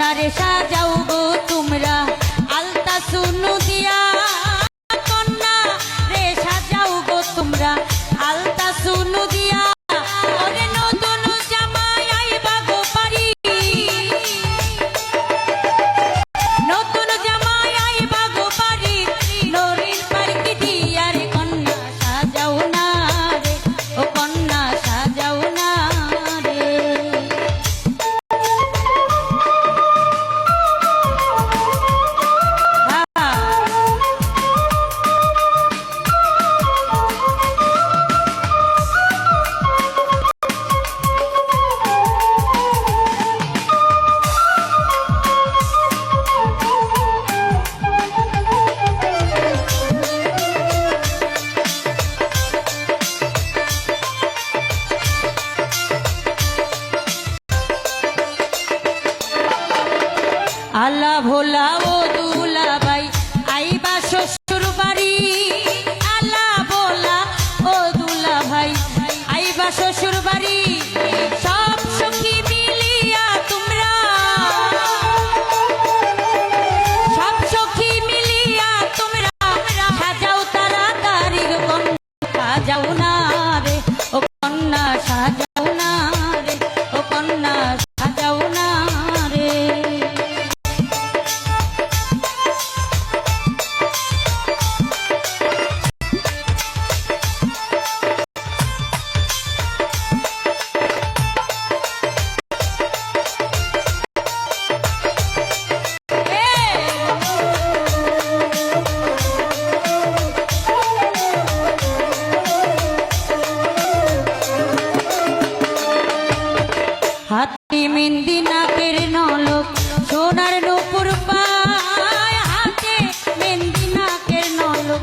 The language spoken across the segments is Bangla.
কন্যারে সাজাও গো তোমরা আলতা সুনু দিয়া, কন্যা রে সাজাও গো তোমরা আলতা সুনু দিয়া। ওরে নতুন জামাই আইবা গো পারি, নতুন জামাই আইবা গো পারি, নরিন পারকি দিয়া রে কন্যা সাজাও না রে, ও কন্যা সাজাও না রে। আলা ভোলা ও দুলা ভাই আইবা শ্বশুর বাড়ি, আলা ভোলা ও দুলা ভাই আইবা শ্বশুর বাড়ি। সব সখী মিলিয়া তোমরা, সব সখী মিলিয়া তোমরা সাজাও তাড়াতাড়ি গো কন্যা সাজাও না রে, ও কন্যা সাজাও না রে, ও কন্যা সাজাও না রে। হাতে মেহেন্দি নাকের নলক সোনার নূপুর পায়, হাতে মেহেন্দি নাকের নলক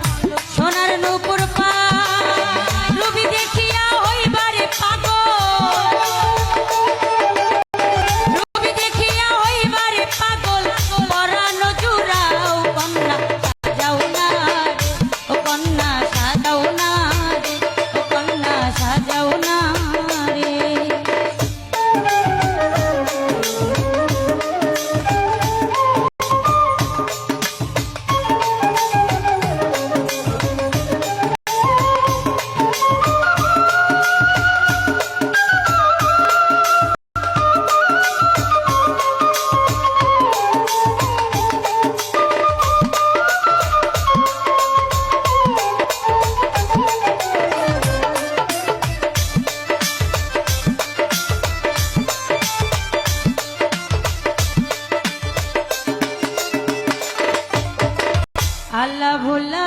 সোনার নূপুর পায়। রবি দেখিয়া হইবারে পাগল, রবি দেখিয়া হইবারে পাগল, পরানো জুড়াও কন্যা সাজাও না রে, ও কন্যা সাজাও না রে, ও কন্যা সাজাও না রে। আল্লাহ ভোলা